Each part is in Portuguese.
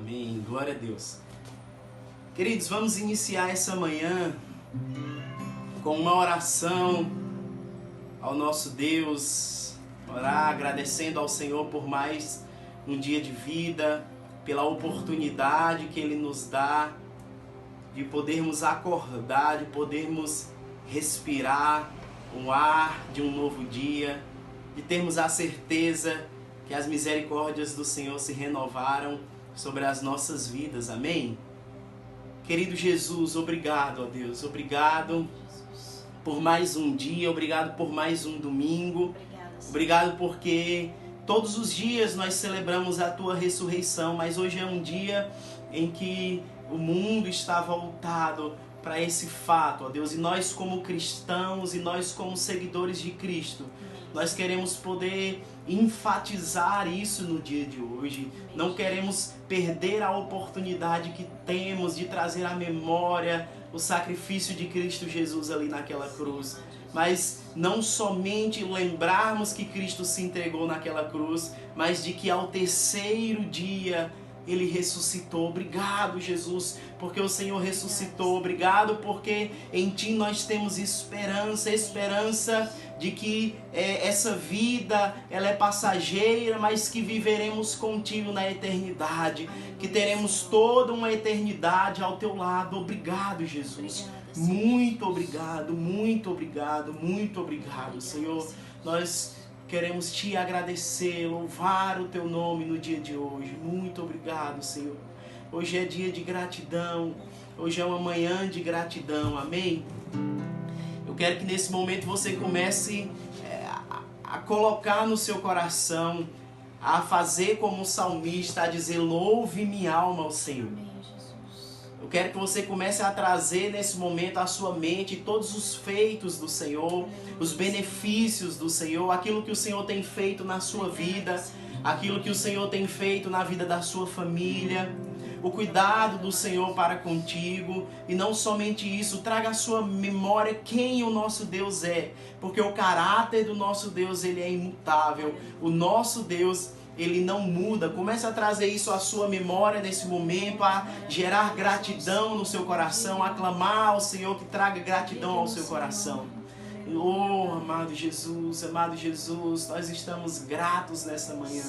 Amém. Glória a Deus. Queridos, vamos iniciar essa manhã com uma oração ao nosso Deus. Orar agradecendo ao Senhor por mais um dia de vida, pela oportunidade que Ele nos dá de podermos acordar, de podermos respirar o ar de um novo dia, de termos a certeza que as misericórdias do Senhor se renovaram sobre as nossas vidas. Amém? Querido Jesus, obrigado, ó Deus. Obrigado por mais um dia, obrigado por mais um domingo. Obrigado porque todos os dias nós celebramos a Tua ressurreição, mas hoje é um dia em que o mundo está voltado para esse fato, ó Deus. E nós como cristãos e nós como seguidores de Cristo, nós queremos poder enfatizar isso no dia de hoje. Não queremos perder a oportunidade que temos de trazer à memória o sacrifício de Cristo Jesus ali naquela cruz. Mas não somente lembrarmos que Cristo se entregou naquela cruz, mas de que ao terceiro dia Ele ressuscitou. Obrigado, Jesus, porque o Senhor ressuscitou. Obrigado porque em Ti nós temos esperança de que essa vida ela é passageira, mas que viveremos contigo na eternidade, que teremos toda uma eternidade ao Teu lado. Obrigado, Jesus. Muito obrigado, muito obrigado, muito obrigado, Senhor. Nós queremos Te agradecer, louvar o Teu nome no dia de hoje. Muito obrigado, Senhor. Hoje é dia de gratidão, hoje é uma manhã de gratidão, amém? Eu quero que nesse momento você comece a colocar no seu coração, a fazer como o salmista, a dizer: louve minha alma ao Senhor. Eu quero que você comece a trazer nesse momento à sua mente todos os feitos do Senhor, os benefícios do Senhor, aquilo que o Senhor tem feito na sua vida, aquilo que o Senhor tem feito na vida da sua família, o cuidado do Senhor para contigo. E não somente isso, traga à sua memória quem o nosso Deus é, porque o caráter do nosso Deus, ele é imutável. O nosso Deus, Ele não muda. Comece a trazer isso à sua memória nesse momento, a gerar gratidão no seu coração, a clamar ao Senhor que traga gratidão ao seu coração. Oh, amado Jesus, nós estamos gratos nessa manhã.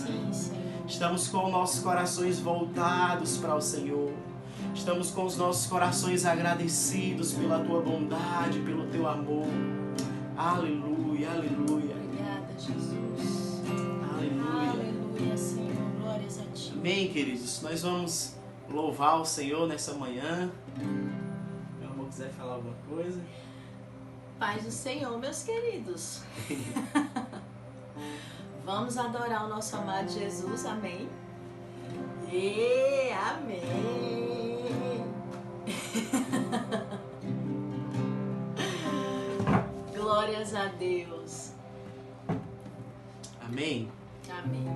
Estamos com nossos corações voltados para o Senhor. Estamos com os nossos corações agradecidos pela Tua bondade, pelo Teu amor. Aleluia, aleluia. Obrigada, Jesus. Aleluia. Aleluia, Senhor. Glórias a Ti. Amém, queridos. Nós vamos louvar o Senhor nessa manhã. Meu amor, quiser falar alguma coisa? Paz do Senhor, meus queridos. Vamos adorar o nosso amado Jesus, amém? Amém. Glórias a Deus. Amém? Amém.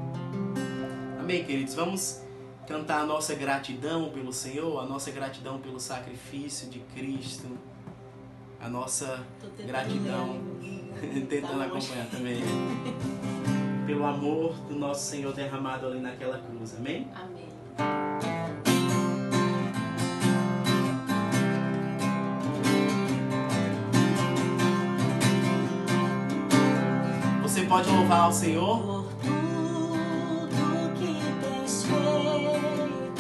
Amém, queridos. Vamos cantar a nossa gratidão pelo Senhor, a nossa gratidão pelo sacrifício de Cristo, a nossa gratidão, tentando acompanhar também, pelo amor do nosso Senhor derramado ali naquela cruz. Amém? Amém. Você pode louvar ao Senhor? Por tudo que tens feito,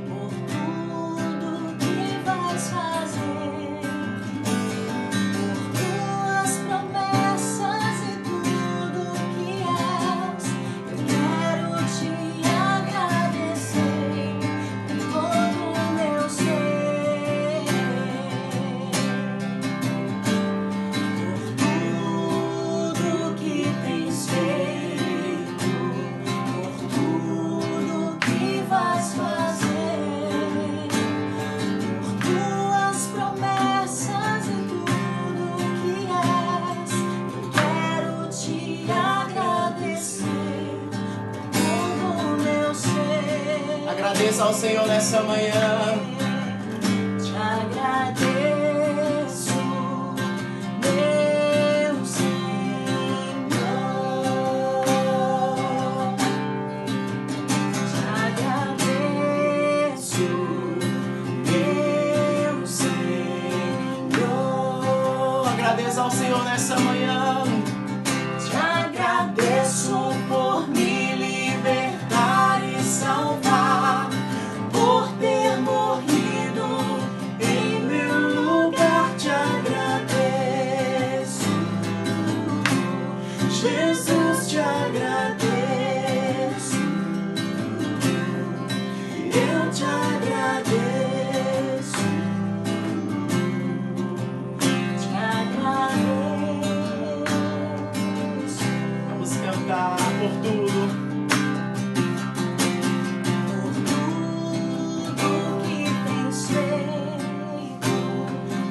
por tudo que vais fazer, por tuas promessas e tudo que és, eu quero te agradecer com todo o meu ser. Por tudo que tens feito, por tudo que vais fazer, por tuas promessas e tudo que és, eu quero te agradecer com todo o meu ser. Agradeça ao Senhor nessa manhã. Te agradeço, meu Senhor. Te agradeço. Senhor nessa manhã. Te agradeço por me libertar e salvar, por ter morrido em meu lugar. Te agradeço, Jesus, te agradeço. Eu te agradeço, te agradeço. Vamos cantar por tudo. Por tudo que tens feito,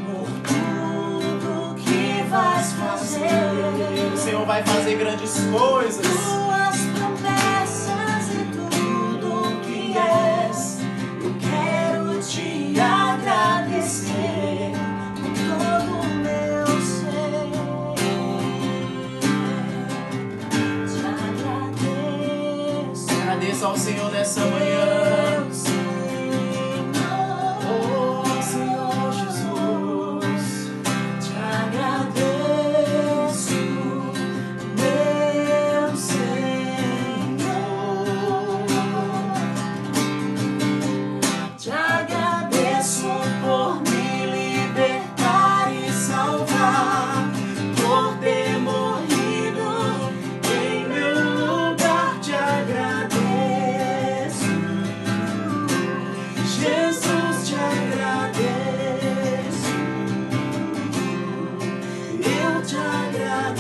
por tudo que vais fazer. O Senhor vai fazer grandes coisas. Tuas promessas e tudo que és, eu quero te agradecer com todo o meu ser. Te agradeço, Agradeça ao Senhor nessa manhã. meu Senhor. Oh, Senhor Jesus. Te agradeço, meu Senhor. Te agradeço por me libertar e salvar, por ter morrido em meu lugar. Te agradeço, Jesus, te agradeço. Eu te agradeço,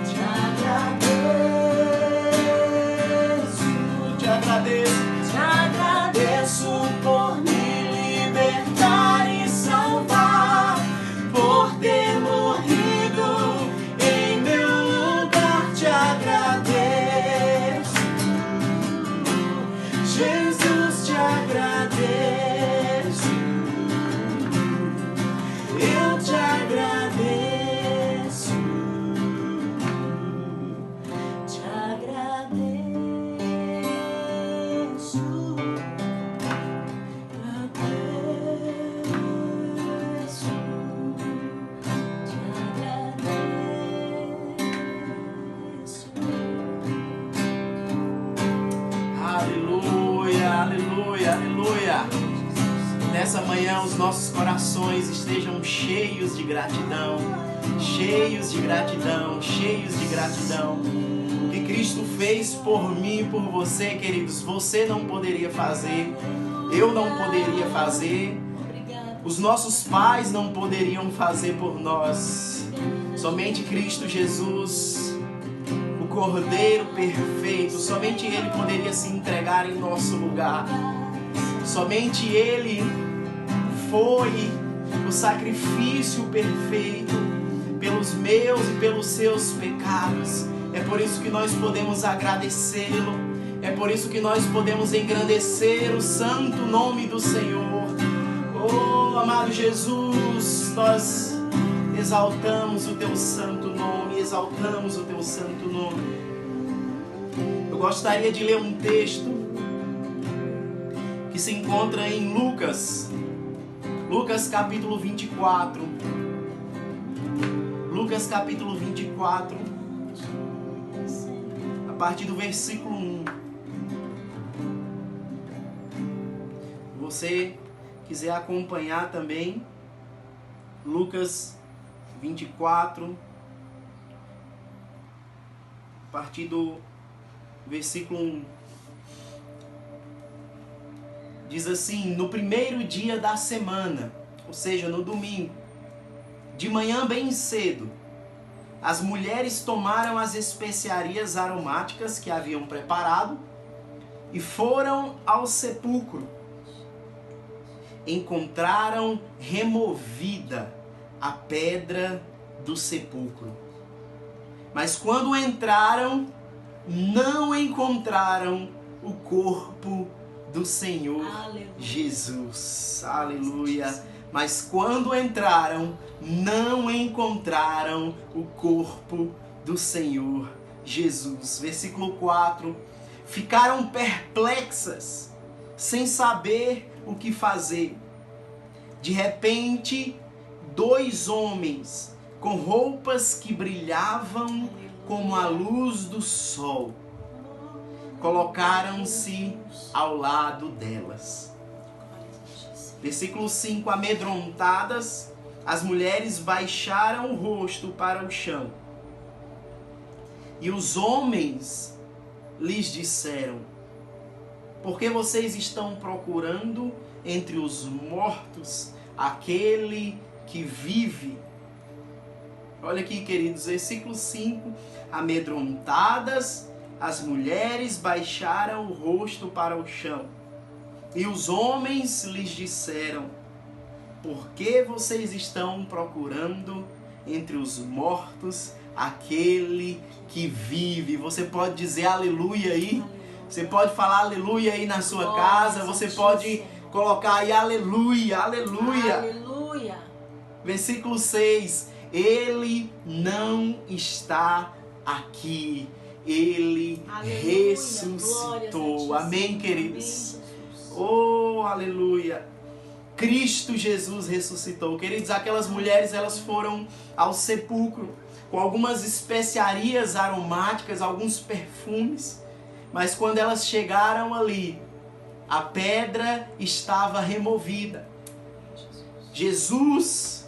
te agradeço, Te agradeço. te agradeço por me libertar e salvar, por ter morrido em meu lugar. Te agradeço, Jesus, te agradeço. Eu te agradeço, te agradeço, agradeço, te agradeço. Aleluia, aleluia, aleluia. Nessa manhã os nossos corações estejam cheios de gratidão, cheios de gratidão, cheios de gratidão. O que Cristo fez por mim e por você, queridos, você não poderia fazer, eu não poderia fazer, os nossos pais não poderiam fazer por nós. Somente Cristo Jesus, o Cordeiro perfeito, somente Ele poderia se entregar em nosso lugar. Somente Ele foi o sacrifício perfeito pelos meus e pelos seus pecados. É por isso que nós podemos agradecê-lo. É por isso que nós podemos engrandecer o santo nome do Senhor. Oh, amado Jesus, nós exaltamos o teu santo nome, exaltamos o teu santo nome. Eu gostaria de ler um texto que se encontra em Lucas capítulo 24. Lucas capítulo 24, a partir do versículo 1. Se você quiser acompanhar também, Lucas 24, a partir do versículo 1. Diz assim: no primeiro dia da semana, ou seja, no domingo, de manhã bem cedo, as mulheres tomaram as especiarias aromáticas que haviam preparado e foram ao sepulcro. Encontraram removida a pedra do sepulcro. Mas quando entraram, não encontraram o corpo do Senhor Jesus. Aleluia. Mas quando entraram, não encontraram o corpo do Senhor Jesus. Versículo 4. Ficaram perplexas, sem saber o que fazer. De repente, 2 homens com roupas que brilhavam como a luz do sol colocaram-se ao lado delas. Versículo 5. Amedrontadas, as mulheres baixaram o rosto para o chão. E os homens lhes disseram: por que vocês estão procurando entre os mortos aquele que vive? Olha aqui, queridos, versículo 5. Amedrontadas, as mulheres baixaram o rosto para o chão. E os homens lhes disseram: por que vocês estão procurando entre os mortos aquele que vive? Você pode dizer aleluia aí? Você pode falar aleluia aí na sua casa? Você pode colocar aí aleluia, aleluia. Aleluia. Versículo 6. Ele não está aqui. Ele ressuscitou. Amém, queridos? Oh, aleluia. Cristo Jesus ressuscitou. Queridos, aquelas mulheres, elas foram ao sepulcro com algumas especiarias aromáticas, alguns perfumes. Mas quando elas chegaram ali, a pedra estava removida. Jesus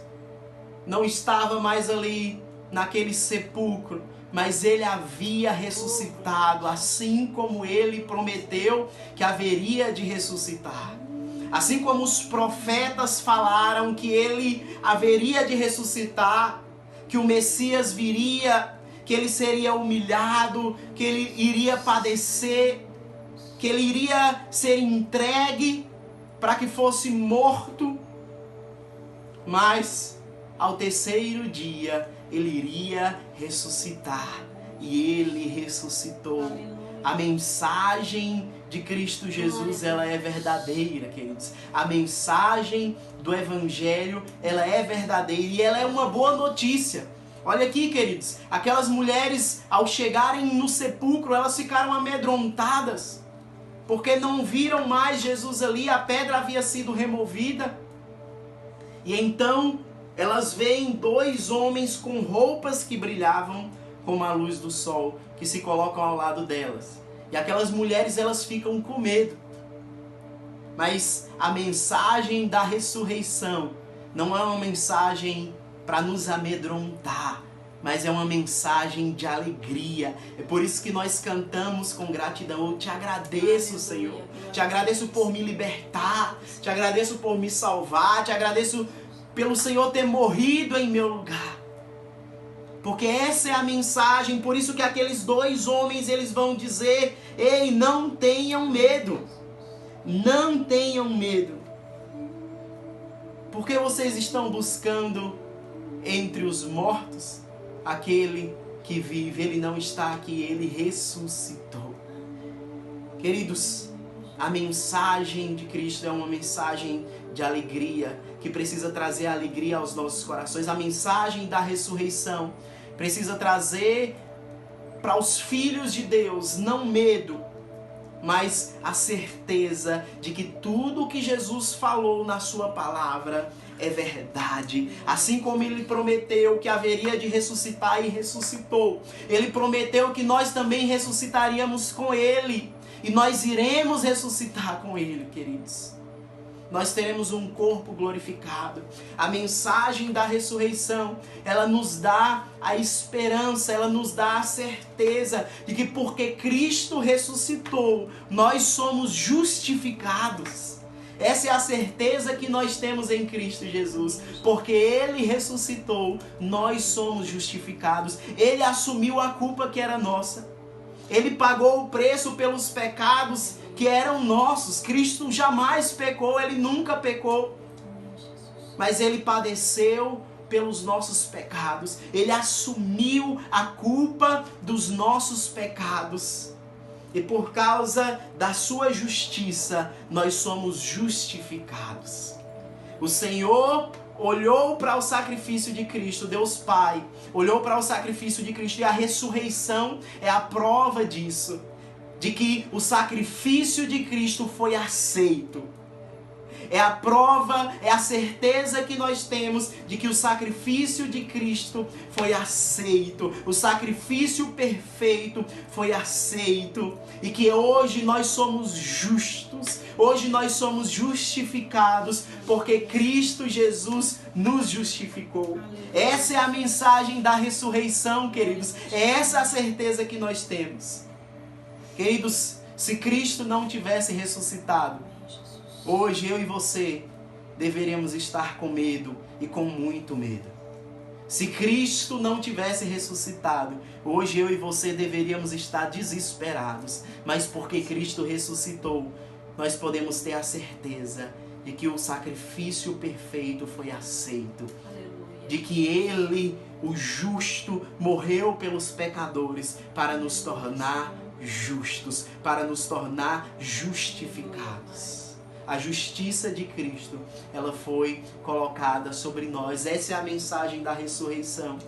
não estava mais ali naquele sepulcro, mas ele havia ressuscitado, assim como ele prometeu que haveria de ressuscitar. Assim como os profetas falaram que ele haveria de ressuscitar, que o Messias viria, que ele seria humilhado, que ele iria padecer, que ele iria ser entregue para que fosse morto, mas ao terceiro dia ele iria ressuscitar. E ele ressuscitou. Aleluia. A mensagem de Cristo Jesus, ela é verdadeira, queridos. A mensagem do Evangelho, ela é verdadeira e ela é uma boa notícia. Olha aqui, queridos, aquelas mulheres, ao chegarem no sepulcro, elas ficaram amedrontadas, porque não viram mais Jesus ali, a pedra havia sido removida. E então, elas veem 2 homens com roupas que brilhavam como a luz do sol, que se colocam ao lado delas. E aquelas mulheres, elas ficam com medo. Mas a mensagem da ressurreição não é uma mensagem para nos amedrontar, mas é uma mensagem de alegria. É por isso que nós cantamos com gratidão. Eu te agradeço, Senhor. Te agradeço por me libertar. Te agradeço por me salvar. Te agradeço pelo Senhor ter morrido em meu lugar. Porque essa é a mensagem. Por isso que aqueles 2 homens, eles vão dizer: ei, não tenham medo. Não tenham medo. Por que vocês estão buscando entre os mortos aquele que vive? Ele não está aqui, ele ressuscitou. Queridos, a mensagem de Cristo é uma mensagem de alegria, que precisa trazer alegria aos nossos corações. A mensagem da ressurreição precisa trazer para os filhos de Deus não medo, mas a certeza de que tudo o que Jesus falou na sua palavra é verdade. Assim como ele prometeu que haveria de ressuscitar e ressuscitou, ele prometeu que nós também ressuscitaríamos com ele. E nós iremos ressuscitar com ele, queridos. Nós teremos um corpo glorificado. A mensagem da ressurreição, ela nos dá a esperança, ela nos dá a certeza de que porque Cristo ressuscitou, nós somos justificados. Essa é a certeza que nós temos em Cristo Jesus. Porque Ele ressuscitou, nós somos justificados. Ele assumiu a culpa que era nossa. Ele pagou o preço pelos pecados que eram nossos. Cristo jamais pecou, Ele nunca pecou. Mas Ele padeceu pelos nossos pecados. Ele assumiu a culpa dos nossos pecados. E por causa da sua justiça, nós somos justificados. O Senhor olhou para o sacrifício de Cristo, Deus Pai, olhou para o sacrifício de Cristo, e a ressurreição é a prova disso, de que o sacrifício de Cristo foi aceito. É a prova, é a certeza que nós temos de que o sacrifício de Cristo foi aceito. O sacrifício perfeito foi aceito. E que hoje nós somos justos. Hoje nós somos justificados porque Cristo Jesus nos justificou. Essa é a mensagem da ressurreição, queridos. É essa a certeza que nós temos. Queridos, se Cristo não tivesse ressuscitado, hoje eu e você deveríamos estar com medo e com muito medo. Se Cristo não tivesse ressuscitado, hoje eu e você deveríamos estar desesperados. Mas porque Cristo ressuscitou, nós podemos ter a certeza de que o sacrifício perfeito foi aceito. Aleluia. De que Ele, o justo, morreu pelos pecadores para nos tornar justos, para nos tornar justificados. A justiça de Cristo, ela foi colocada sobre nós. Essa é a mensagem da ressurreição.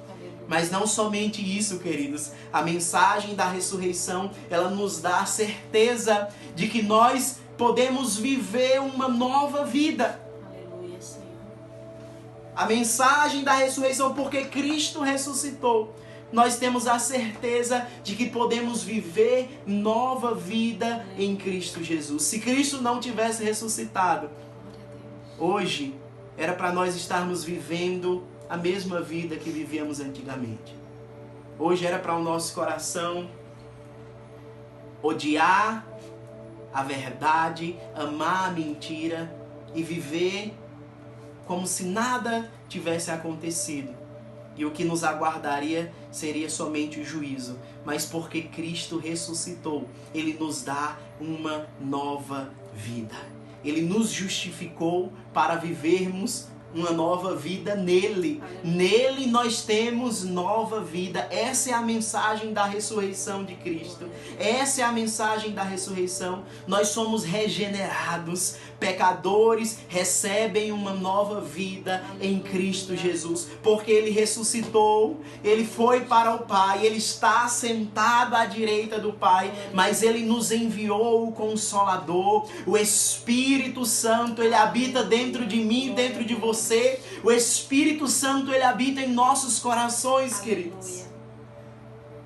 Mas não somente isso, queridos. A mensagem da ressurreição, ela nos dá a certeza de que nós podemos viver uma nova vida. Aleluia, Senhor. A mensagem da ressurreição, porque Cristo ressuscitou, nós temos a certeza de que podemos viver nova vida em Cristo Jesus. Se Cristo não tivesse ressuscitado, hoje era para nós estarmos vivendo a mesma vida que vivíamos antigamente. Hoje era para o nosso coração odiar a verdade, amar a mentira e viver como se nada tivesse acontecido. E o que nos aguardaria seria somente o juízo. Mas porque Cristo ressuscitou, Ele nos dá uma nova vida. Ele nos justificou para vivermos uma nova vida nele. Nele nós temos nova vida. Essa é a mensagem da ressurreição de Cristo. Essa é a mensagem da ressurreição. Nós somos regenerados. Pecadores recebem uma nova vida em Cristo Jesus. Porque Ele ressuscitou, Ele foi para o Pai, Ele está sentado à direita do Pai, mas Ele nos enviou o Consolador, o Espírito Santo. Ele habita dentro de mim, dentro de você. O Espírito Santo, Ele habita em nossos corações, queridos.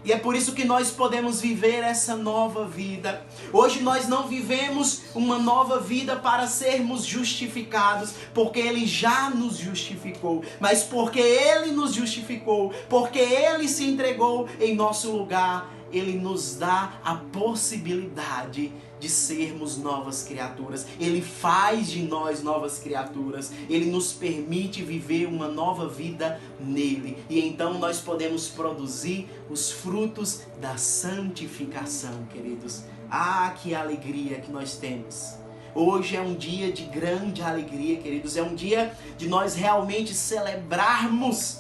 E é por isso que nós podemos viver essa nova vida. Hoje nós não vivemos uma nova vida para sermos justificados, porque Ele já nos justificou. Mas porque Ele nos justificou, porque Ele se entregou em nosso lugar, Ele nos dá a possibilidade de sermos novas criaturas. Ele faz de nós novas criaturas. Ele nos permite viver uma nova vida nele. E então nós podemos produzir os frutos da santificação, queridos. Ah, que alegria que nós temos. Hoje é um dia de grande alegria, queridos. É um dia de nós realmente celebrarmos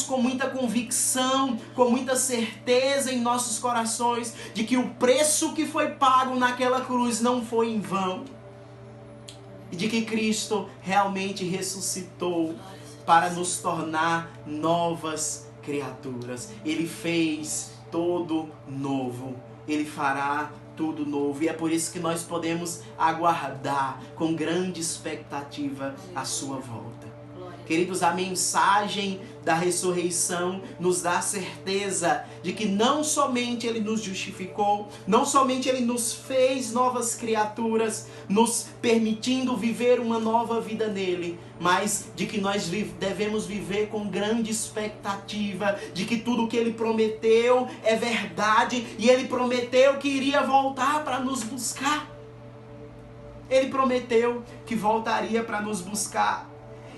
com muita convicção, com muita certeza em nossos corações de que o preço que foi pago naquela cruz não foi em vão. E de que Cristo realmente ressuscitou para nos tornar novas criaturas. Ele fez todo novo. Ele fará tudo novo. E é por isso que nós podemos aguardar com grande expectativa a sua volta. Queridos, a mensagem da ressurreição nos dá a certeza de que não somente Ele nos justificou, não somente Ele nos fez novas criaturas, nos permitindo viver uma nova vida nele, mas de que nós devemos viver com grande expectativa de que tudo o que Ele prometeu é verdade e Ele prometeu que iria voltar para nos buscar. Ele prometeu que voltaria para nos buscar.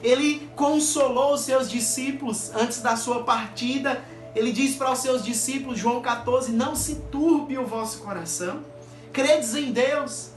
Ele consolou os seus discípulos antes da sua partida. Ele diz para os seus discípulos, João 14, não se turbe o vosso coração. Credes em Deus,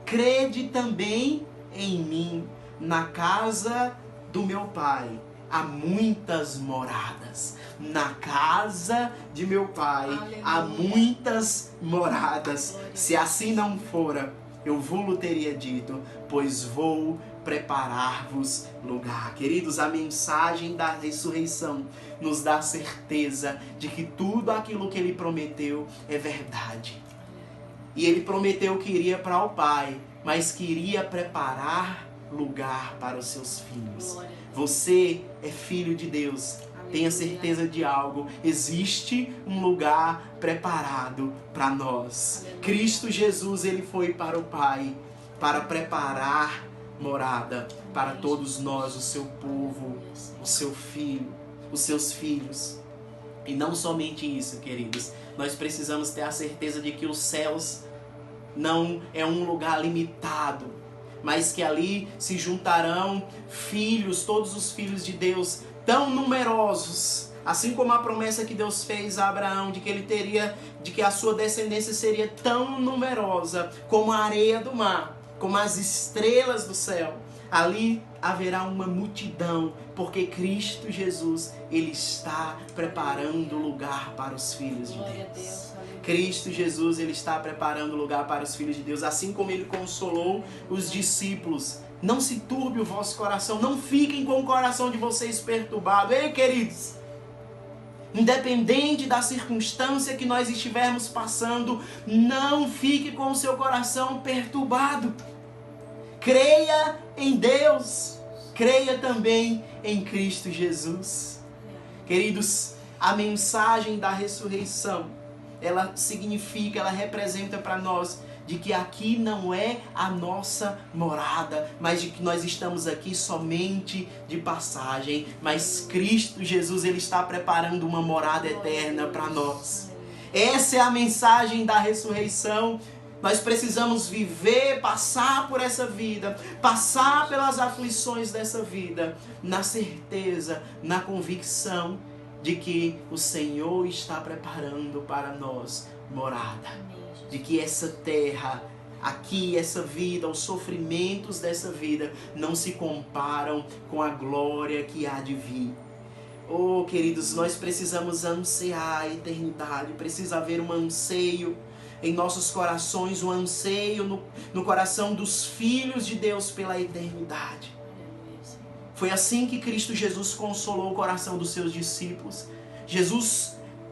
crede também em mim. Na casa do meu Pai há muitas moradas. Na casa de meu Pai há muitas moradas. Se assim não fora, eu vou-lo teria dito, pois vou preparar-vos lugar. Queridos, a mensagem da ressurreição nos dá certeza de que tudo aquilo que Ele prometeu é verdade. E ele prometeu que iria para o Pai, mas queria preparar lugar para os seus filhos. Você é filho de Deus. Tenha certeza de algo. Existe um lugar preparado para nós. Cristo Jesus, ele foi para o Pai para preparar morada para todos nós, o seu povo, o seu filho, os seus filhos. E não somente isso, queridos. Nós precisamos ter a certeza de que os céus não é um lugar limitado, mas que ali se juntarão filhos, todos os filhos de Deus, tão numerosos, assim como a promessa que Deus fez a Abraão, de que a sua descendência seria tão numerosa como a areia do mar, como as estrelas do céu. Ali haverá uma multidão, porque Cristo Jesus, ele está preparando lugar para os filhos de Deus. Cristo Jesus, ele está preparando lugar para os filhos de Deus, assim como ele consolou os discípulos. Não se turbe o vosso coração, não fiquem com o coração de vocês perturbado. Ei, queridos, independente da circunstância que nós estivermos passando, não fique com o seu coração perturbado. Creia em Deus, creia também em Cristo Jesus. Queridos, a mensagem da ressurreição, ela significa, ela representa para nós de que aqui não é a nossa morada, mas de que nós estamos aqui somente de passagem. Mas Cristo Jesus, ele está preparando uma morada eterna para nós. Essa é a mensagem da ressurreição. Nós precisamos viver, passar por essa vida, passar pelas aflições dessa vida, na certeza, na convicção de que o Senhor está preparando para nós morada. De que essa terra, aqui, essa vida, os sofrimentos dessa vida não se comparam com a glória que há de vir. Oh, queridos, nós precisamos ansiar a eternidade, precisa haver um anseio em nossos corações, um anseio no coração dos filhos de Deus pela eternidade. Foi assim que Cristo Jesus consolou o coração dos seus discípulos.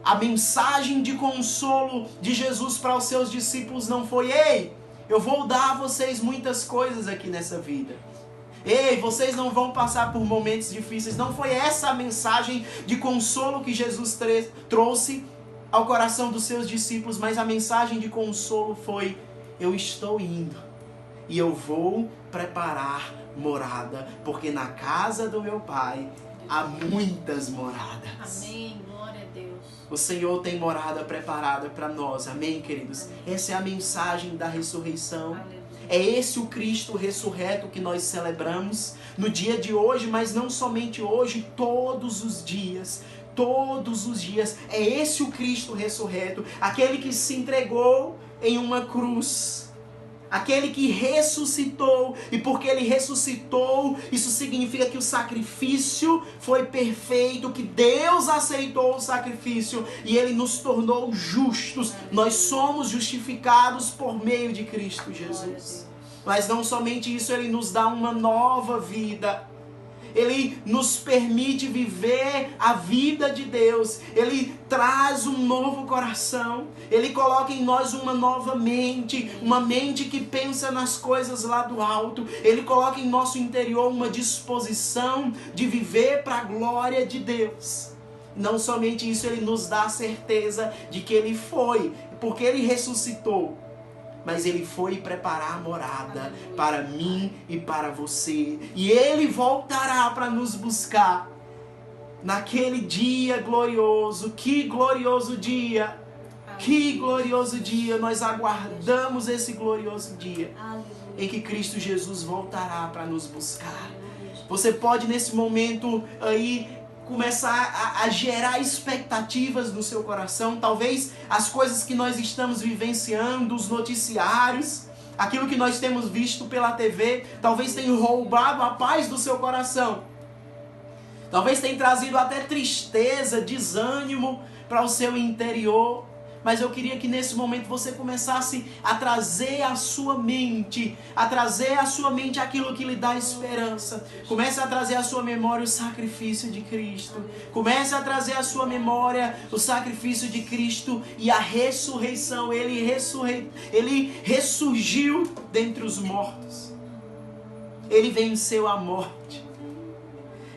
A mensagem de consolo de Jesus para os seus discípulos não foi: ei, eu vou dar a vocês muitas coisas aqui nessa vida. Ei, vocês não vão passar por momentos difíceis. Não foi essa a mensagem de consolo que Jesus trouxe ao coração dos seus discípulos, mas a mensagem de consolo foi: eu estou indo e eu vou preparar morada, porque na casa do meu Pai há muitas moradas. Amém, glória a Deus. O Senhor tem morada preparada para nós, amém, queridos? Amém. Essa é a mensagem da ressurreição. Aleluia. É esse o Cristo ressurreto que nós celebramos no dia de hoje, mas não somente hoje, todos os dias. Todos os dias. É esse o Cristo ressurreto, aquele que se entregou em uma cruz, aquele que ressuscitou, e porque ele ressuscitou, isso significa que o sacrifício foi perfeito, que Deus aceitou o sacrifício e ele nos tornou justos. Nós somos justificados por meio de Cristo Jesus. Mas não somente isso, ele nos dá uma nova vida. Ele nos permite viver a vida de Deus. Ele traz um novo coração. Ele coloca em nós uma nova mente. Uma mente que pensa nas coisas lá do alto. Ele coloca em nosso interior uma disposição de viver para a glória de Deus. Não somente isso, ele nos dá a certeza de que ele foi, porque ele ressuscitou. Mas ele foi preparar a morada para mim e para você. E ele voltará para nos buscar naquele dia glorioso. Que glorioso dia! Que glorioso dia! Nós aguardamos esse glorioso dia em que Cristo Jesus voltará para nos buscar. Você pode nesse momento aí começar a gerar expectativas no seu coração. Talvez as coisas que nós estamos vivenciando, os noticiários, aquilo que nós temos visto pela TV, talvez tenha roubado a paz do seu coração. Talvez tenha trazido até tristeza, desânimo para o seu interior. Mas eu queria que nesse momento você começasse a trazer à sua mente, aquilo que lhe dá esperança. Comece a trazer à sua memória o sacrifício de Cristo. Comece a trazer à sua memória o sacrifício de Cristo e a ressurreição. Ele ressurgiu dentre os mortos. Ele venceu a morte.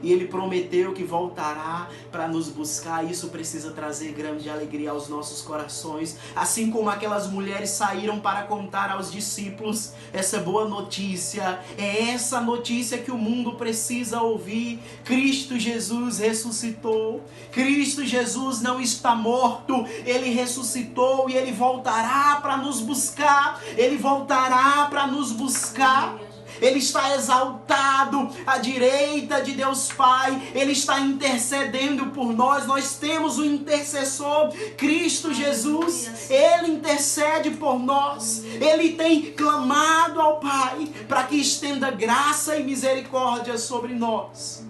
E Ele prometeu que voltará para nos buscar. Isso precisa trazer grande alegria aos nossos corações. Assim como aquelas mulheres saíram para contar aos discípulos essa boa notícia. É essa notícia que o mundo precisa ouvir. Cristo Jesus ressuscitou. Cristo Jesus não está morto. Ele ressuscitou e Ele voltará para nos buscar. Ele voltará para nos buscar. Ele está exaltado à direita de Deus Pai. Ele está intercedendo por nós. Nós temos o intercessor, Cristo Jesus. Ele intercede por nós. Ele tem clamado ao Pai para que estenda graça e misericórdia sobre nós.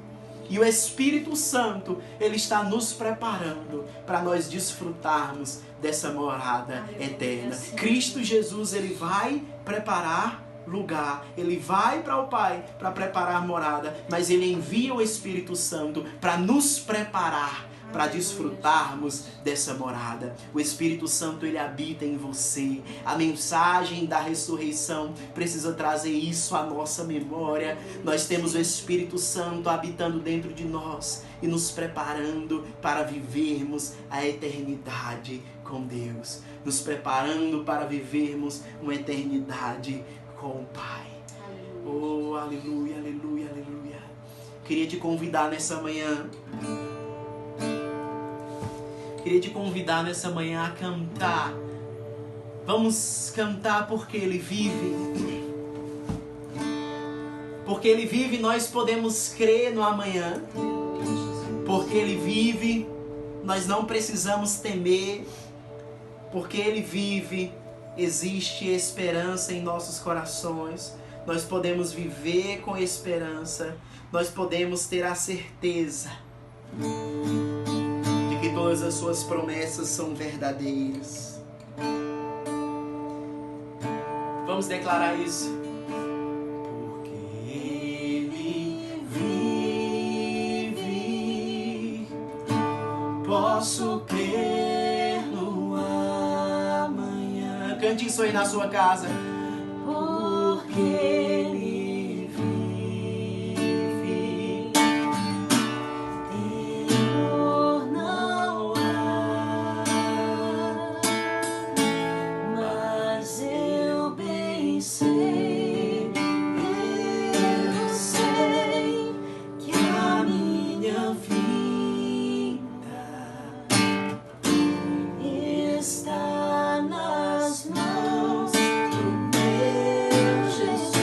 E o Espírito Santo, Ele está nos preparando para nós desfrutarmos dessa morada eterna. Cristo Jesus, Ele vai preparar lugar, Ele vai para o Pai para preparar morada, mas Ele envia o Espírito Santo para nos preparar, para desfrutarmos dessa morada. O Espírito Santo, Ele habita em você. A mensagem da ressurreição precisa trazer isso à nossa memória. Nós temos o Espírito Santo habitando dentro de nós e nos preparando para vivermos a eternidade com Deus, nos preparando para vivermos uma eternidade com o Pai. Oh, aleluia, aleluia, aleluia. Queria te convidar nessa manhã. A cantar. Vamos cantar porque Ele vive. Porque Ele vive, nós podemos crer no amanhã. Porque Ele vive, nós não precisamos temer. Porque Ele vive, existe esperança em nossos corações. Nós podemos viver com esperança. Nós podemos ter a certeza de que todas as suas promessas são verdadeiras. Vamos declarar isso. Porque Ele vive, posso crer no amanhã. Cante isso aí na sua casa. Porque Ele vive, temor não há, mas eu bem sei que a minha vida está nas mãos do meu Jesus.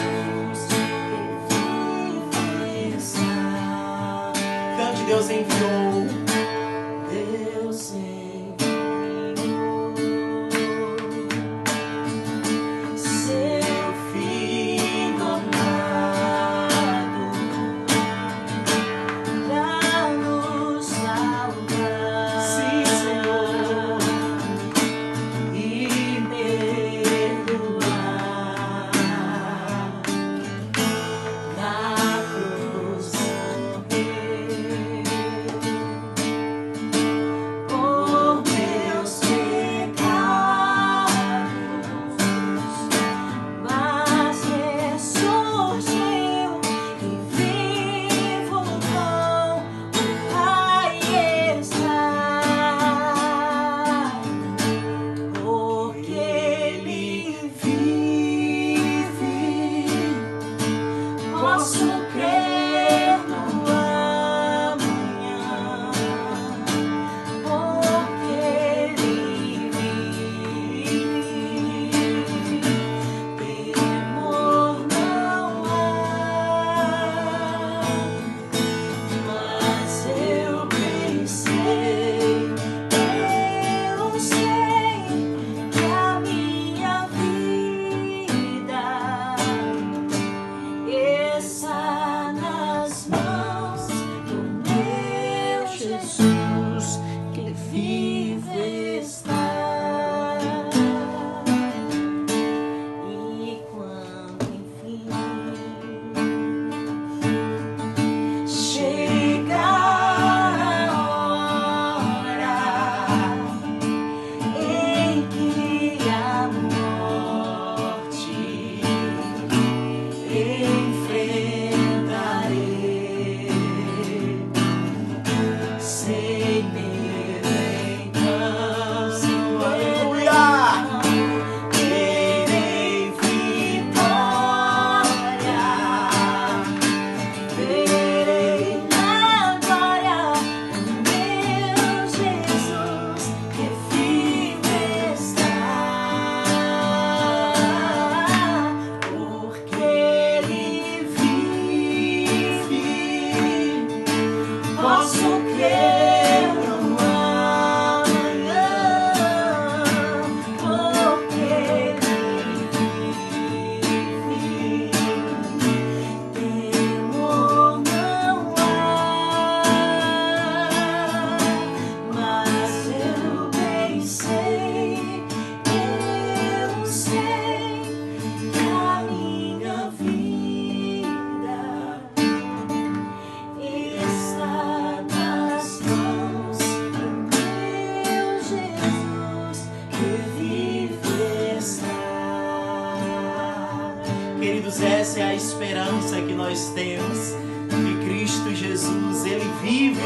essa é a esperança que nós temos, de que Cristo Jesus, Ele vive,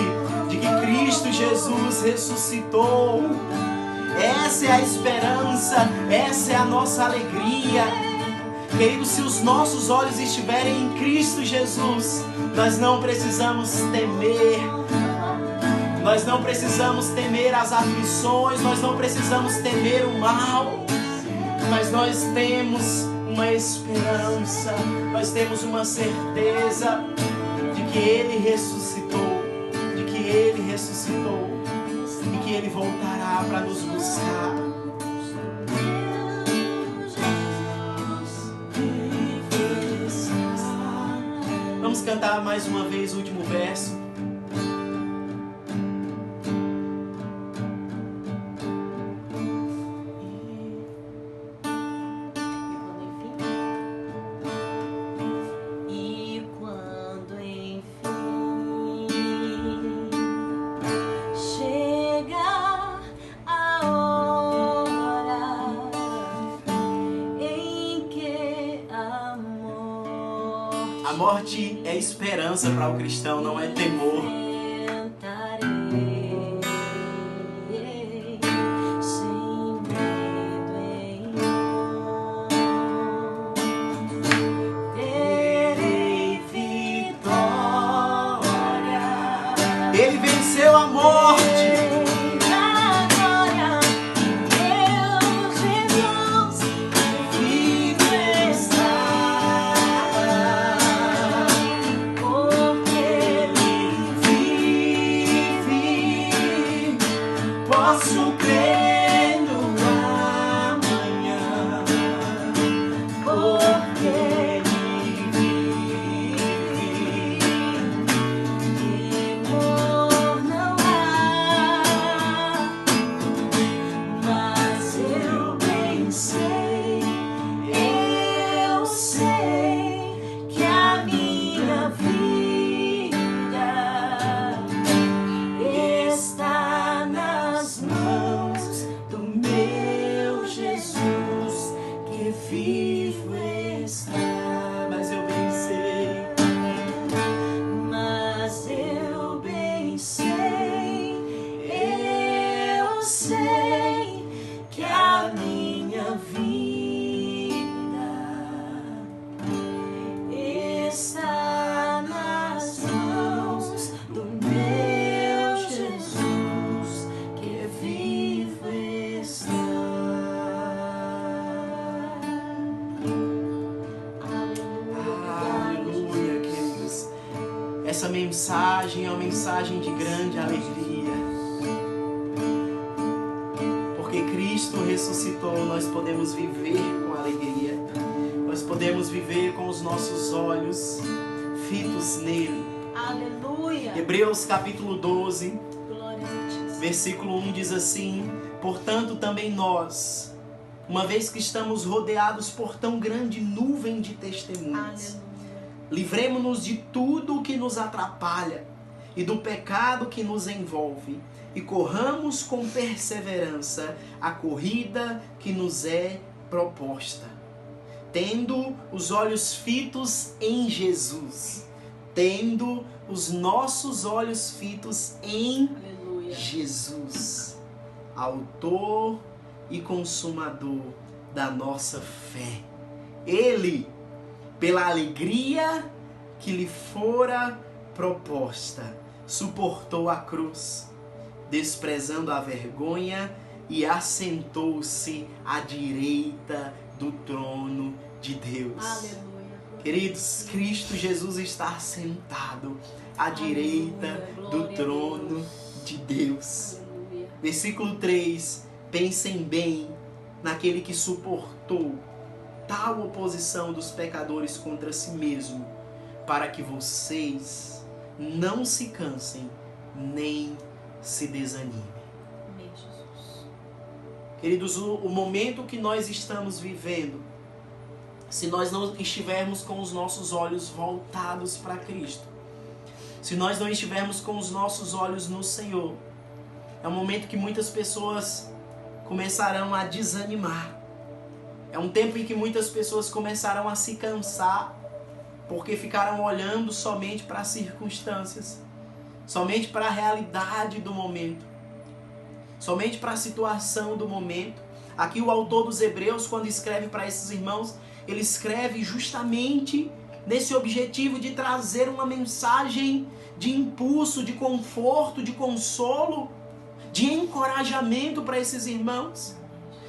de que Cristo Jesus ressuscitou. Essa é a esperança, essa é a nossa alegria. Queridos, se os nossos olhos estiverem em Cristo Jesus, nós não precisamos temer. Nós não precisamos temer as aflições, nós não precisamos temer o mal. Mas nós temos uma esperança, nós temos uma certeza de que Ele ressuscitou, de que Ele ressuscitou e que Ele voltará para nos buscar. Vamos cantar mais uma vez o último verso. A morte é esperança para o cristão, não é temor. Ele venceu a morte. Posso crer no amanhã, porque Ele vive. Temor não há, mas eu bem sei que a minha vida está nas mãos do meu Jesus, que vivo está. Mas eu bem sei, eu sei que a minha vida está nas mãos do meu Jesus, que vivo está. Aleluia, queridos. Essa mensagem é uma mensagem de grande alegria. Porque Cristo ressuscitou, nós podemos viver com alegria. Nós podemos viver com os nossos olhos fitos nele. Aleluia. Hebreus capítulo 12, Glória a Deus. versículo 1 diz assim: portanto também nós, uma vez que estamos rodeados por tão grande nuvem de testemunhas, Aleluia. livremo-nos de tudo o que nos atrapalha e do pecado que nos envolve, e corramos com perseverança a corrida que nos é proposta, tendo os olhos fitos em Jesus, tendo os nossos olhos fitos em Aleluia. Jesus, autor e consumador da nossa fé. Ele, pela alegria que lhe fora proposta, suportou a cruz, desprezando a vergonha, e assentou-se à direita do trono de Deus. Aleluia. Queridos, Cristo Jesus está sentado à direita do trono de Deus. Aleluia. Versículo 3. Pensem bem naquele que suportou tal oposição dos pecadores contra si mesmo, para que vocês não se cansem nem se desanimem. Amém, Jesus. Queridos, o momento que nós estamos vivendo, se nós não estivermos com os nossos olhos voltados para Cristo, se nós não estivermos com os nossos olhos no Senhor, é um momento que muitas pessoas começarão a desanimar. É um tempo em que muitas pessoas começarão a se cansar. porque ficaram olhando somente para as circunstâncias, somente para a realidade do momento, somente para a situação do momento. Aqui o autor dos Hebreus, quando escreve para esses irmãos, ele escreve justamente nesse objetivo de trazer uma mensagem de impulso, de conforto, de consolo, de encorajamento para esses irmãos,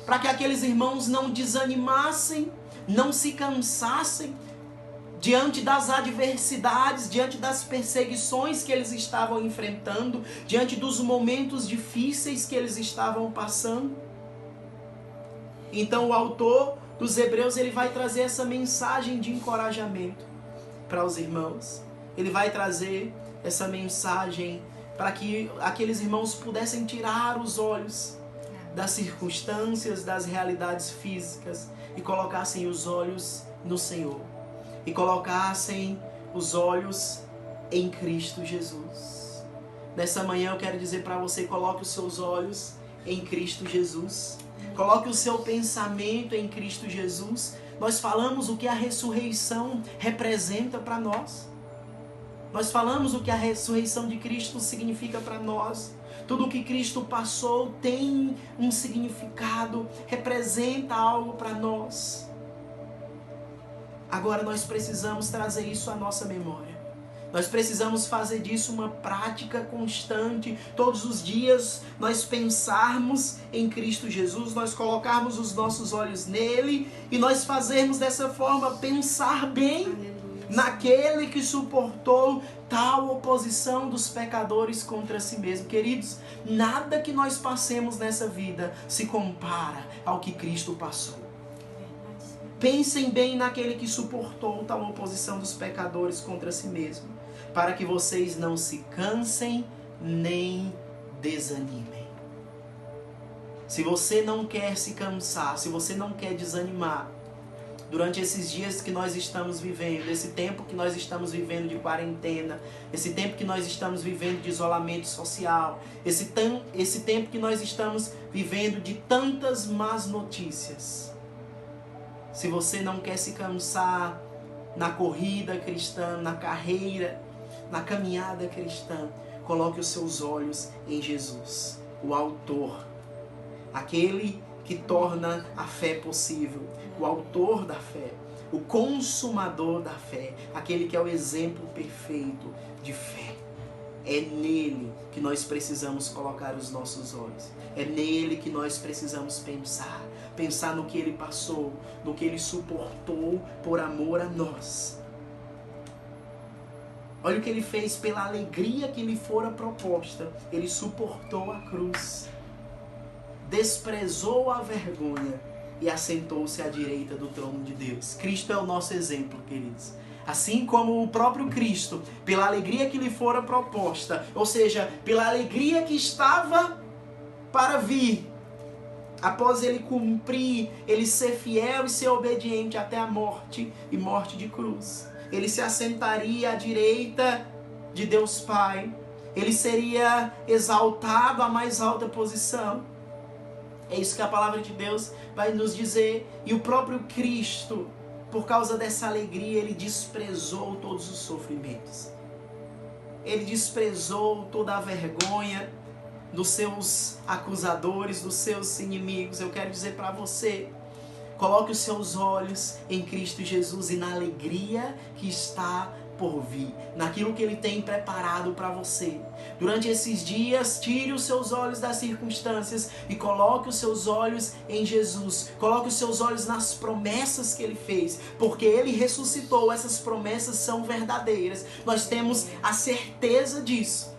para que aqueles irmãos não desanimassem, não se cansassem diante das adversidades, diante das perseguições que eles estavam enfrentando, diante dos momentos difíceis que eles estavam passando. Então o autor dos Hebreus, ele vai trazer essa mensagem de encorajamento para os irmãos. Ele vai trazer essa mensagem para que aqueles irmãos pudessem tirar os olhos das circunstâncias, das realidades físicas e colocassem os olhos no Senhor. E colocassem os olhos em Cristo Jesus. Nessa manhã eu quero dizer para você, coloque os seus olhos em Cristo Jesus. Coloque o seu pensamento em Cristo Jesus. Nós falamos o que a ressurreição representa para nós. Nós falamos o que a ressurreição de Cristo significa para nós. Tudo o que Cristo passou tem um significado, representa algo para nós. Agora nós precisamos trazer isso à nossa memória. Nós precisamos fazer disso uma prática constante. Todos os dias nós pensarmos em Cristo Jesus, nós colocarmos os nossos olhos nele e nós fazermos dessa forma pensar bem naquele que suportou tal oposição dos pecadores contra si mesmo. Queridos, nada que nós passemos nessa vida se compara ao que Cristo passou. Pensem bem naquele que suportou tal oposição dos pecadores contra si mesmo, para que vocês não se cansem nem desanimem. Se você não quer se cansar, se você não quer desanimar, durante esses dias que nós estamos vivendo, esse tempo que nós estamos vivendo de quarentena, esse tempo que nós estamos vivendo de isolamento social, esse tempo que nós estamos vivendo de tantas más notícias, se você não quer se cansar na corrida cristã, na carreira, na caminhada cristã, coloque os seus olhos em Jesus, o autor, aquele que torna a fé possível, o autor da fé, o consumador da fé, aquele que é o exemplo perfeito de fé. É nele que nós precisamos colocar os nossos olhos. É nele que nós precisamos pensar. Pensar no que ele passou, no que ele suportou por amor a nós. Olha o que ele fez pela alegria que lhe fora proposta. Ele suportou a cruz, desprezou a vergonha e assentou-se à direita do trono de Deus. Cristo é o nosso exemplo, queridos. Assim como o próprio Cristo, pela alegria que lhe fora proposta, ou seja, pela alegria que estava para vir, após ele cumprir, ele ser fiel e ser obediente até a morte e morte de cruz, ele se assentaria à direita de Deus Pai, ele seria exaltado à mais alta posição. É isso que a palavra de Deus vai nos dizer. E o próprio Cristo, por causa dessa alegria, ele desprezou todos os sofrimentos. Ele desprezou toda a vergonha dos seus acusadores, dos seus inimigos. Eu quero dizer para você, coloque os seus olhos em Cristo Jesus e na alegria que está por vir, naquilo que ele tem preparado para você. Durante esses dias, tire os seus olhos das circunstâncias e coloque os seus olhos em Jesus. Coloque os seus olhos nas promessas que ele fez, porque ele ressuscitou. Essas promessas são verdadeiras. Nós temos a certeza disso.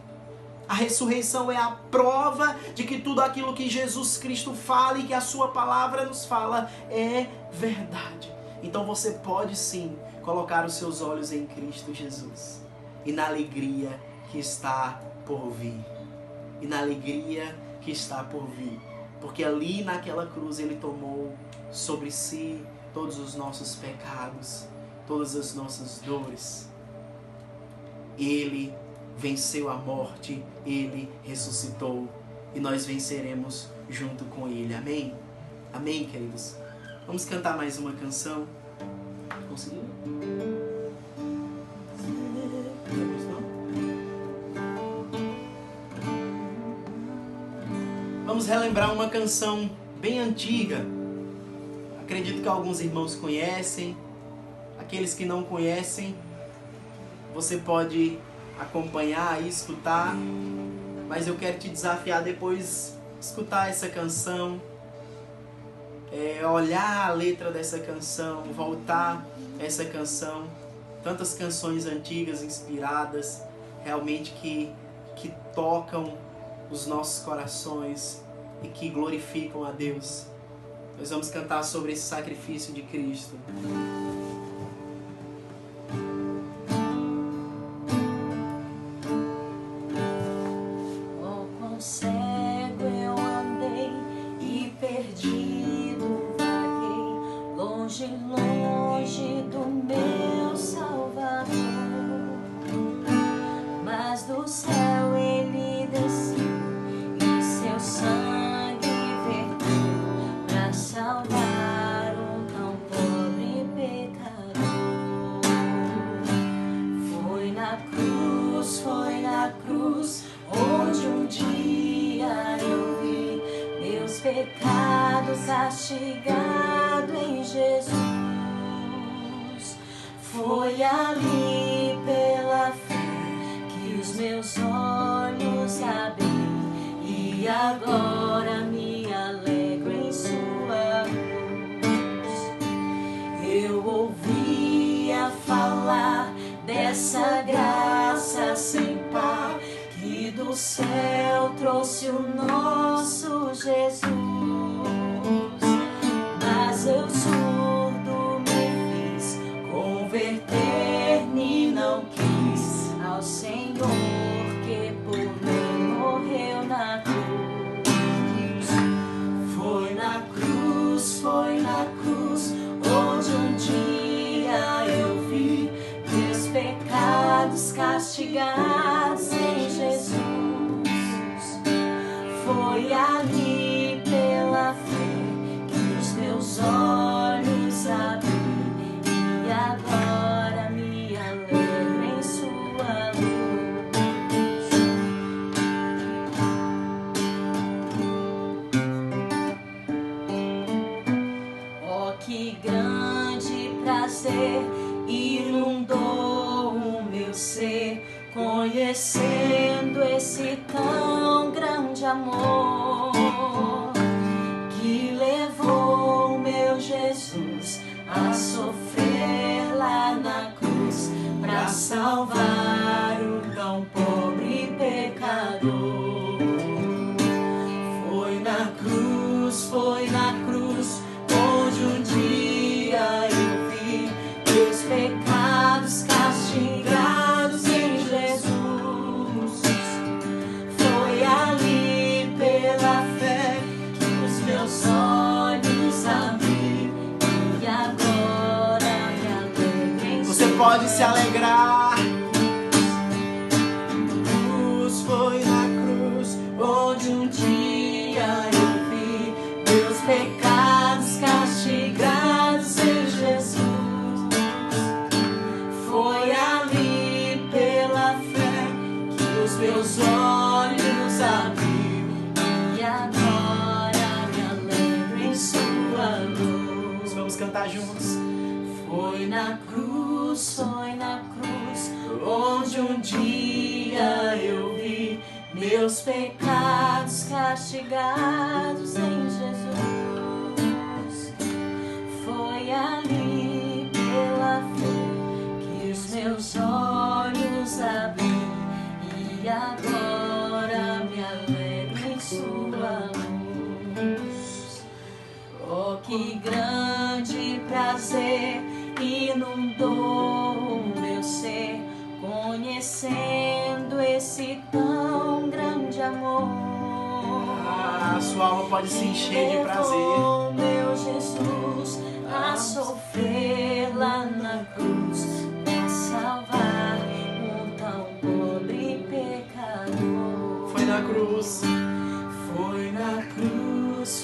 A ressurreição é a prova de que tudo aquilo que Jesus Cristo fala e que a sua palavra nos fala é verdade. Então você pode sim colocar os seus olhos em Cristo Jesus e na alegria que está por vir. E na alegria que está por vir. Porque ali naquela cruz ele tomou sobre si todos os nossos pecados, todas as nossas dores. Ele venceu a morte, ele ressuscitou e nós venceremos junto com ele. Amém? Amém, queridos? Vamos cantar mais uma canção. Conseguiu? vamos relembrar uma canção bem antiga. Acredito que alguns irmãos conhecem. Aqueles que não conhecem, você pode acompanhar e escutar. Mas eu quero te desafiar depois escutar essa canção, olhar a letra dessa canção, voltar a essa canção. Tantas canções antigas, inspiradas, realmente que tocam os nossos corações e que glorificam a Deus. Nós vamos cantar sobre esse sacrifício de Cristo. Oh, quão cego eu andei e perdido vaguei, longe, longe do meu Salvador. Mas do céu ele desceu e seu sangue verteu pra salvar um tão pobre pecador. Foi na cruz onde um dia eu vi meus pecados castigados em Jesus. Foi ali pela fé que os meus olhos abri e agora me alegro em sua cruz. Eu ouvia falar dessa graça sem par que do céu trouxe o nosso Jesus. Mas eu surdo me fiz, converter-me não quis ao Senhor que por mim morreu na cruz. Foi na cruz onde um dia eu vi meus pecados castigados em Jesus. Foi ali pela fé que os meus olhos abri e agora me alegro em sua luz. Oh, que grande prazer inundou o meu ser, conhecendo esse tão grande amor que levou o meu Jesus a sofrer lá na cruz para salvar um tão pobre pecador. Foi na cruz onde um dia eu vi meus pecados castigados em Jesus. Foi ali pela fé que os meus olhos abri e agora me alegro em Você pode se alegrar. Foi na cruz onde um dia eu vi meus pecados castigados em Jesus. Foi ali pela fé que os meus olhos abriu e agora me alegro em sua luz. Vamos cantar juntos. Foi na cruz onde um dia eu vi meus pecados castigados em Jesus. Foi ali pela fé que os meus olhos abri e agora me alegro em sua luz. Oh, que grande prazer inundou o meu ser, conhecendo esse tão grande amor. A sua alma pode se encher de prazer. Levou meu Jesus a sofrer lá na cruz para salvar um tão pobre pecador. Foi na cruz.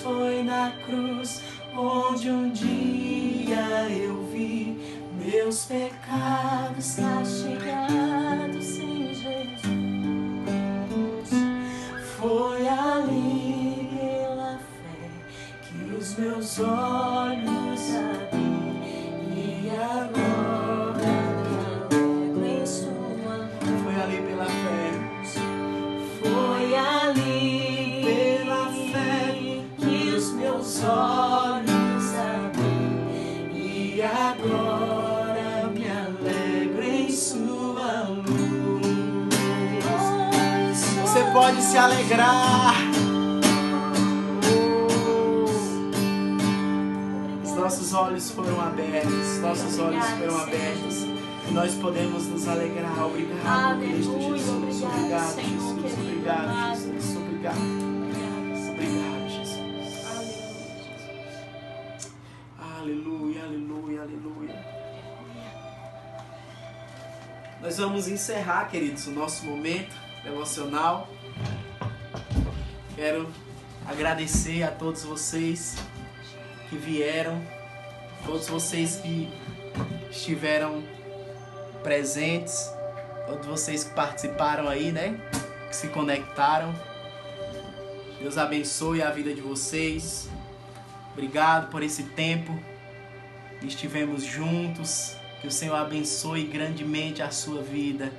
Foi na cruz onde um dia eu vi meus pecados castigados em Jesus. Foi ali os meus olhos a ver, e agora me alegro em sua luz. Foi ali pela fé. Foi ali pela fé que os meus olhos abriram, e agora me alegro em sua luz. Você pode se alegrar. Os nossos olhos foram abertos, nossos olhos foram abertos. E nós podemos nos alegrar. Obrigado, Cristo Jesus. Obrigado, Jesus. Obrigado, Jesus. Obrigado. Obrigado, Jesus. Aleluia, aleluia, aleluia. Nós vamos encerrar, queridos, o nosso momento devocional. Quero agradecer a todos vocês que vieram, todos vocês que estiveram presentes, todos vocês que participaram aí, né? Que se conectaram. Deus abençoe a vida de vocês. Obrigado por esse tempo que estivemos juntos. Que o Senhor abençoe grandemente a sua vida.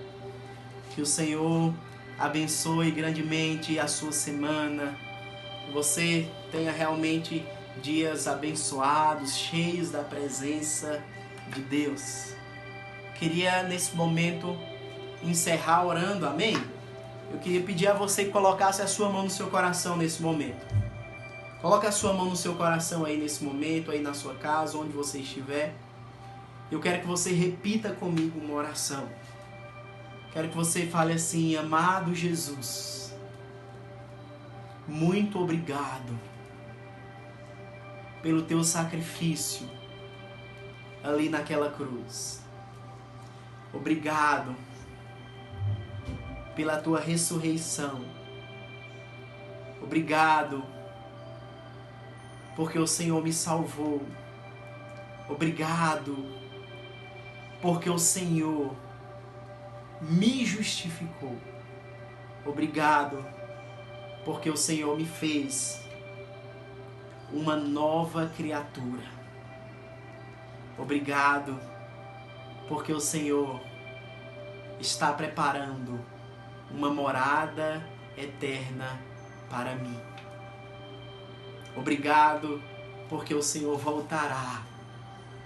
Que o Senhor abençoe grandemente a sua semana. Que você tenha realmente dias abençoados, cheios da presença de Deus. Queria nesse momento encerrar orando, amém? Eu queria pedir a você que colocasse a sua mão no seu coração nesse momento. Coloque a sua mão no seu coração aí nesse momento, aí na sua casa, onde você estiver. Eu quero que você repita comigo uma oração. Quero que você fale assim: amado Jesus, muito obrigado pelo teu sacrifício ali naquela cruz. Obrigado pela tua ressurreição. Obrigado porque o Senhor me salvou. Obrigado porque o Senhor me justificou. Obrigado porque o Senhor me fez uma nova criatura. Obrigado porque o Senhor está preparando uma morada eterna para mim. Obrigado porque o Senhor voltará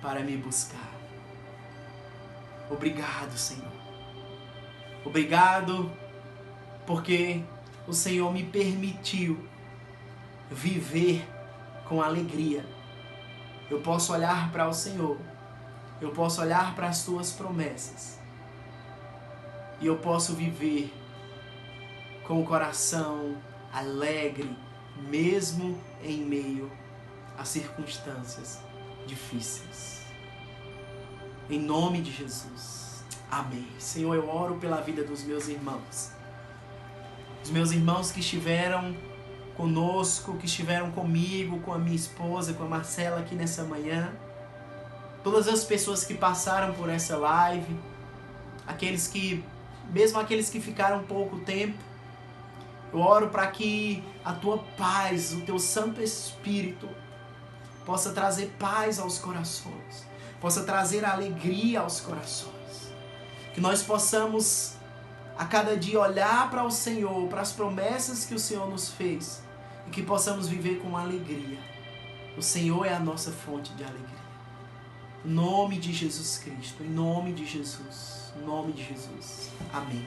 para me buscar. Obrigado, Senhor. Obrigado porque o Senhor me permitiu viver com alegria. Eu posso olhar para o Senhor, eu posso olhar para as tuas promessas e eu posso viver com o coração alegre, mesmo em meio a circunstâncias difíceis. Em nome de Jesus. Amém. Senhor, eu oro pela vida dos meus irmãos. Os meus irmãos que estiveram conosco, que estiveram comigo, com a minha esposa, com a Marcela aqui nessa manhã. Todas as pessoas que passaram por essa live. Mesmo aqueles que ficaram pouco tempo. Eu oro para que a tua paz, o teu Santo Espírito, possa trazer paz aos corações. Possa trazer alegria aos corações. Que nós possamos a cada dia olhar para o Senhor, para as promessas que o Senhor nos fez. E que possamos viver com alegria. O Senhor é a nossa fonte de alegria. Em nome de Jesus Cristo. Em nome de Jesus. Em nome de Jesus. Amém.